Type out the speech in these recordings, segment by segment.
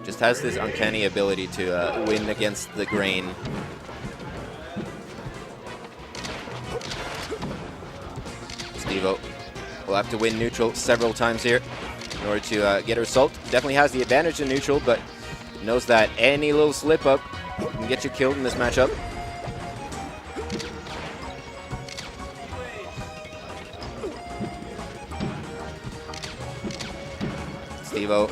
Just has this uncanny ability to win against the grain. Stivo will have to win neutral several times here in order to get a result. Definitely has the advantage in neutral, but knows that any little slip up can get you killed in this matchup. Stivo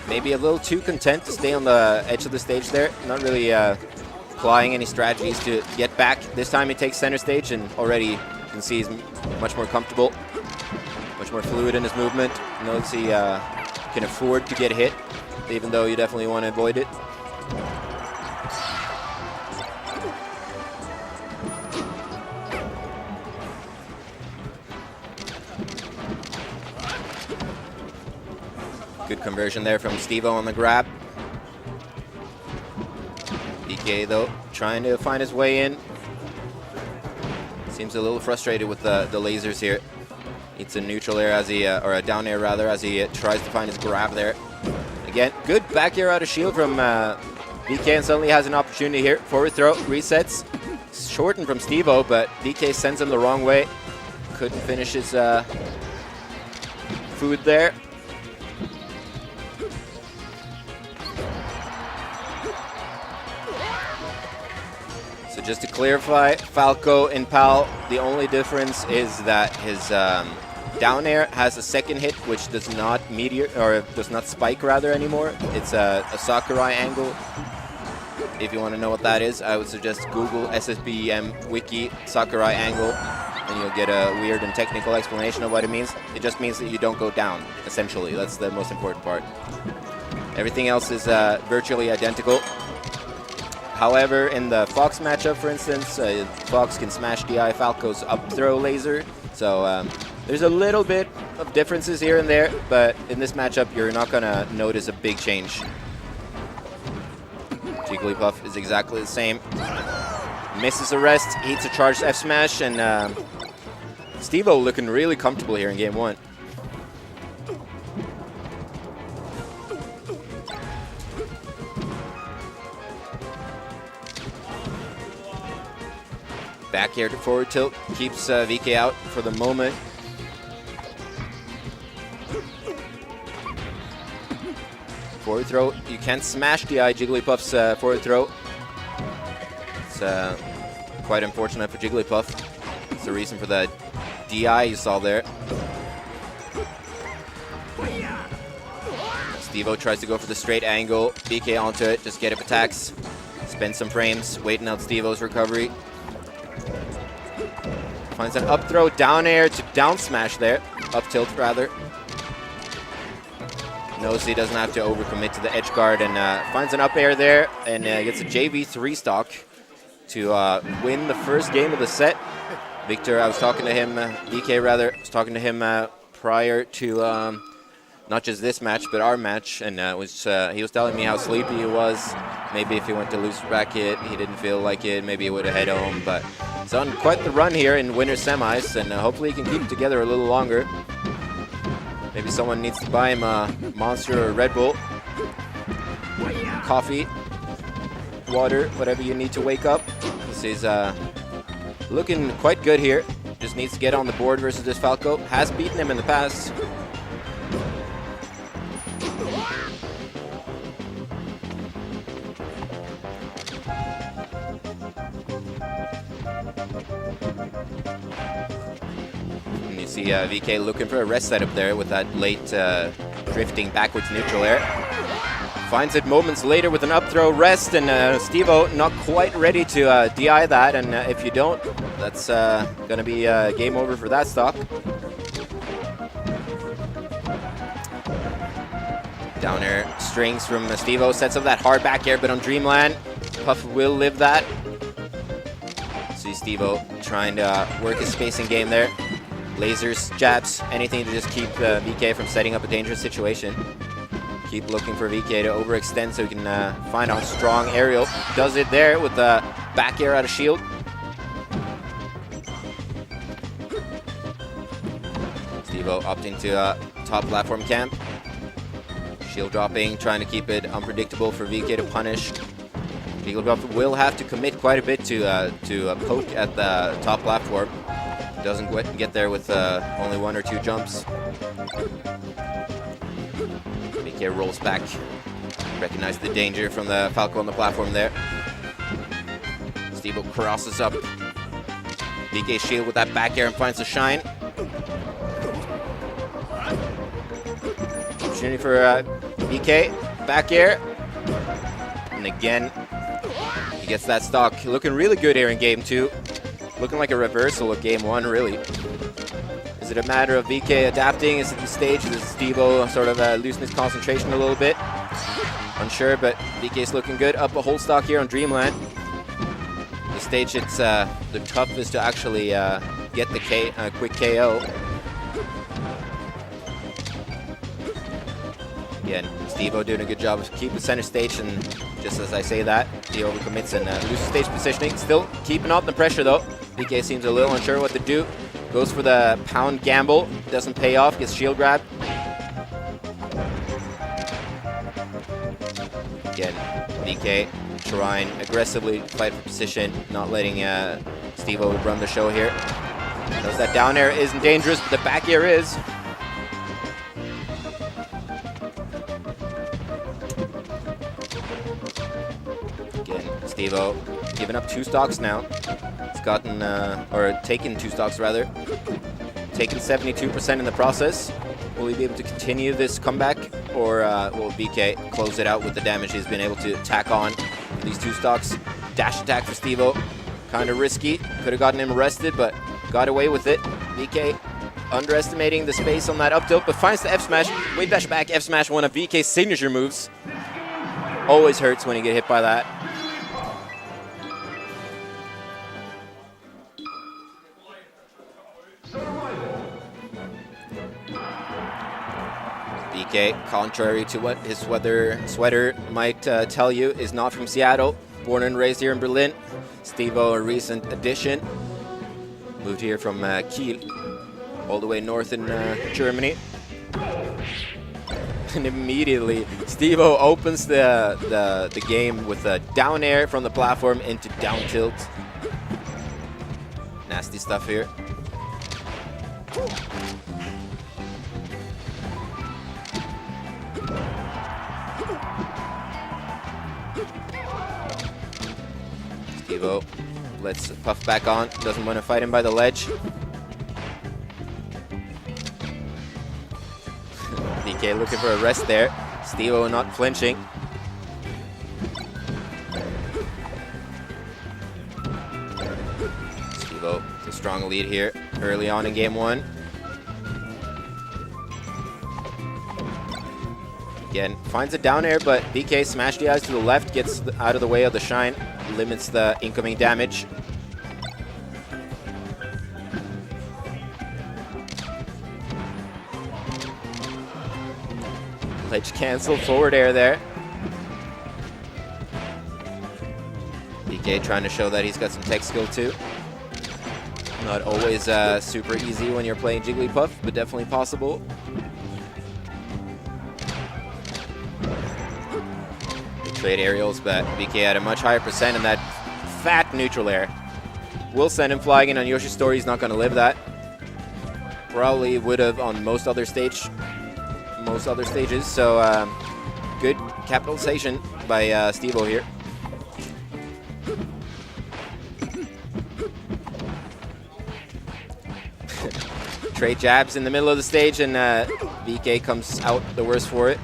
maybe a little too content to stay on the edge of the stage there. Not really applying any strategies to get back. This time he takes center stage, and already you can see he's much more comfortable, much more fluid in his movement. Knows he can afford to get hit, even though you definitely want to avoid it. Good conversion there from Stivo on the grab. DK though, trying to find his way in. Seems a little frustrated with the lasers here. Needs a neutral air as he, or a down air rather, as he tries to find his grab there. Again, good back air out of shield from DK, and suddenly has an opportunity here. Forward throw, resets. Shortened from Stivo, but DK sends him the wrong way. Couldn't finish his food there. So just to clarify, Falco and Pal, the only difference is that his down air has a second hit, which does not meteor, or does not spike rather anymore. It's a Sakurai angle. If you want to know what that is, I would suggest Google SSBM wiki Sakurai angle, and you'll get a weird and technical explanation of what it means. It just means that you don't go down, essentially. That's the most important part. Everything else is virtually identical. However, in the Fox matchup, for instance, Fox can smash DI Falco's up throw laser. So there's a little bit of differences here and there, but in this matchup, you're not going to notice a big change. Jigglypuff is exactly the same. Misses a rest, eats a charged F smash, and Stivo looking really comfortable here in game one. Back air to forward tilt keeps VK out for the moment. Forward throw, you can't smash DI Jigglypuff's forward throw. It's quite unfortunate for Jigglypuff. It's the reason for the DI you saw there. Stivo tries to go for the straight angle. VK onto it, just get up attacks. Spend some frames, waiting out Stivo's recovery. Finds an up throw, down air to down smash there. Up tilt, rather. Knows he doesn't have to overcommit to the edge guard, and finds an up air there, and gets a JV3 stock to win the first game of the set. Victor, I was talking to him, DK rather, was talking to him prior to not just this match, but our match, and he was telling me how sleepy he was. Maybe if he went to loser bracket, he didn't feel like it. Maybe he would have head home, but he's on quite the run here in winter semis, and hopefully he can keep it together a little longer. Maybe someone needs to buy him a Monster or a Red Bull, coffee, water, whatever you need to wake up. This is looking quite good here. Just needs to get on the board versus this Falco. Has beaten him in the past. See VK looking for a rest setup there with that late drifting backwards neutral air. Finds it moments later with an up throw rest, and Stivo not quite ready to DI that, and if you don't, that's going to be game over for that stock. Down air strings from Stivo, sets up that hard back air, but on Dreamland, Puff will live that. See Stivo trying to work his spacing game there. Lasers, jabs, anything to just keep VK from setting up a dangerous situation. Keep looking for VK to overextend so he can find a strong aerial. Does it there with the back air out of shield. Stivo opting to top platform camp. Shield dropping, trying to keep it unpredictable for VK to punish. Jigglypuff will have to commit quite a bit to poke at the top platform. Doesn't get there with only 1 or 2 jumps. VK rolls back. Recognize the danger from the Falco on the platform there. Stivo crosses up. VK shield with that back air and finds the shine. Opportunity for VK. Back air. And again, he gets that stock. Looking really good here in game 2. Looking like a reversal of game 1, really. Is it a matter of VK adapting? Is it the stage? Is Stivo sort of losing his concentration a little bit? Unsure, but VK's looking good. Up a whole stock here on Dreamland. The stage it's the toughest to actually get the quick KO. Again, Stivo doing a good job of keeping center stage, and just as I say that, he overcommits and loses stage positioning. Still keeping up the pressure though. VK seems a little unsure what to do. Goes for the pound gamble, doesn't pay off, gets shield grabbed. Again, VK trying aggressively fight for position, not letting Stivo run the show here. Knows that down air isn't dangerous, but the back air is. Again, Stivo giving up 2 stocks now. He's gotten, or taken 2 stocks rather. Taken 72% in the process. Will he be able to continue this comeback, or will VK close it out with the damage he's been able to tack on these 2 stocks? Dash attack for Stivo. Kind of risky. Could have gotten him arrested, but got away with it. VK underestimating the space on that up tilt, but finds the F smash. Wave dash back, F smash, one of VK's signature moves. Always hurts when you get hit by that. VK, contrary to what his sweater might tell you, is not from Seattle. Born and raised here in Berlin. Stivo, a recent addition. Moved here from Kiel, all the way north in Germany. And immediately, Stivo opens the game with a down air from the platform into down tilt. Nasty stuff here. Stivo lets Puff back on, doesn't want to fight him by the ledge. VK looking for a rest there. Stivo not flinching. Stivo with a strong lead here early on in game 1. Again, finds a down air, but VK smash the eyes to the left, gets out of the way of the shine, limits the incoming damage. Ledge cancel, forward air there. VK trying to show that he's got some tech skill too. Not always super easy when you're playing Jigglypuff, but definitely possible. Trade aerials, but VK had a much higher percent, and that fat neutral air will send him flying in on Yoshi's story. He's not going to live that. Probably would have on most other stages. So good capitalization by Stivo here. Trade jabs in the middle of the stage, and VK comes out the worse for it.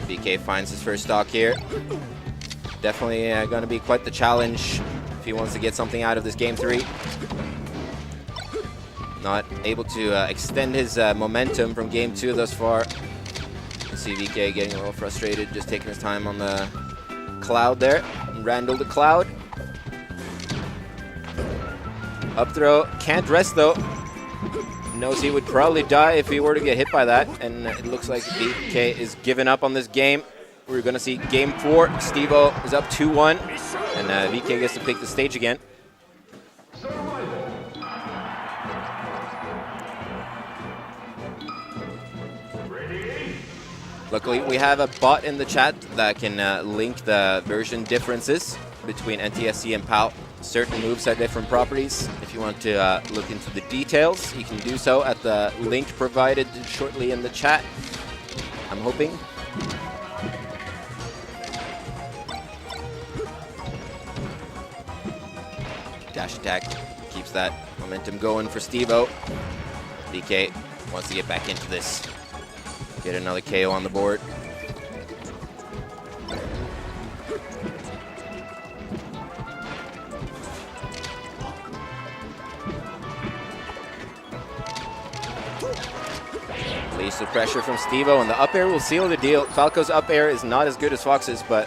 VK finds his first stock here. Definitely going to be quite the challenge if he wants to get something out of this game 3. Not able to extend his momentum from game 2 thus far. You see VK getting a little frustrated, just taking his time on the cloud there. Randall the cloud. Up throw, can't rest though. knows he would probably die if he were to get hit by that, and it looks like VK is giving up on this game. We're going to see game 4. Stivo is up 2-1, and VK gets to pick the stage again. Luckily, we have a bot in the chat that can link the version differences between NTSC and PAL. Certain moves have different properties. If you want to look into the details, you can do so at the link provided shortly in the chat, I'm hoping. Dash attack keeps that momentum going for Stivo. VK wants to get back into this. Get another KO on the board. Release the pressure from Stivo, and the up air will seal the deal. Falco's up air is not as good as Fox's, but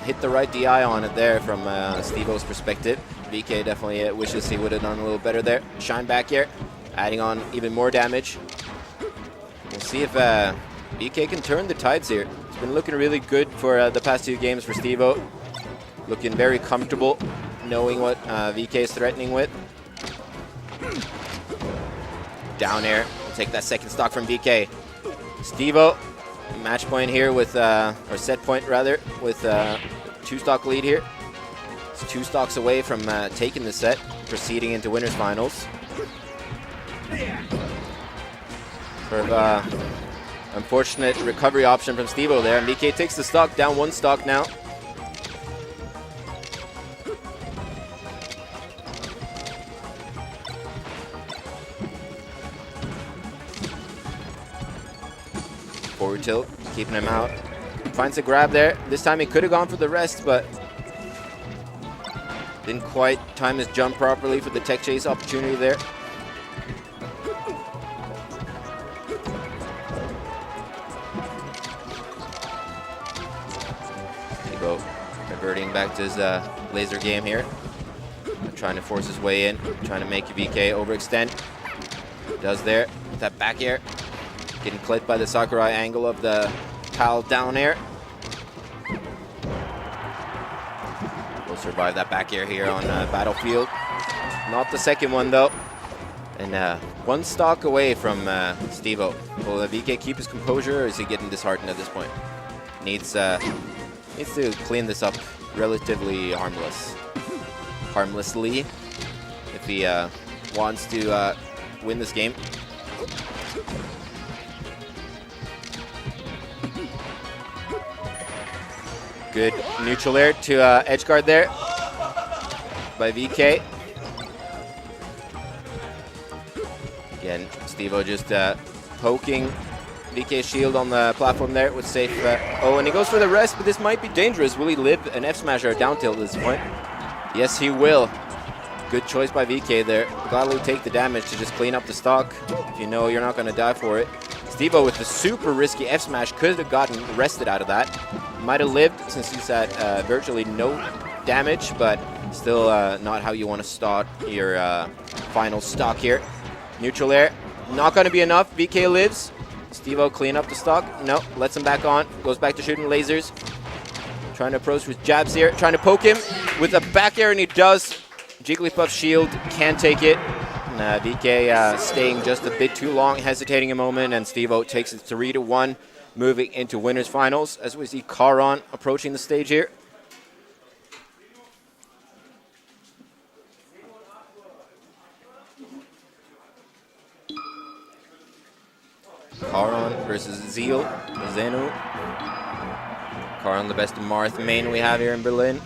hit the right DI on it there from Stivo's perspective. VK definitely wishes he would have done a little better there. Shine back here, adding on even more damage. We'll see if VK can turn the tides here. It's been looking really good for the past 2 games for Stivo. Looking very comfortable, knowing what VK is threatening with. Down air, we'll take that second stock from VK. Stivo, match point here with, or set point rather, with 2-stock lead here. It's 2 stocks away from taking the set, proceeding into winners finals. Sort of unfortunate recovery option from Stivo there, and VK takes the stock, down 1 stock now. Forward tilt, keeping him out. Finds a grab there. This time he could have gone for the rest, but didn't quite time his jump properly for the tech chase opportunity there. Stivo reverting back to his laser game here. Trying to force his way in, trying to make VK overextend. Does there with that back air. Getting clipped by the Sakurai angle of the PAL down air. Will survive that back air here on Battlefield. Not the second one though. And 1 stock away from Stivo. Will VK keep his composure, or is he getting disheartened at this point? Needs to clean this up relatively harmlessly if he wants to win this game. Good neutral air to edge guard there by VK. Again, Stivo just poking VK's shield on the platform there with safe. Oh, and he goes for the rest, but this might be dangerous. Will he live an F smash or a down tilt at this point? Yes, he will. Good choice by VK there. Gladly take the damage to just clean up the stock if you know you're not going to die for it. Stivo with the super risky F smash could have gotten rested out of that. Might have lived since he's at virtually no damage, but still not how you want to start your final stock here. Neutral air, not going to be enough. VK lives. Stivo clean up the stock. No, lets him back on. Goes back to shooting lasers. Trying to approach with jabs here. Trying to poke him with a back air, and he does. Jigglypuff shield can't take it. And, VK staying just a bit too long, hesitating a moment, and Stivo takes it 3-1, moving into winners finals as we see Karan approaching the stage here. Karan versus Zenu. Karan, the best Marth main we have here in Berlin.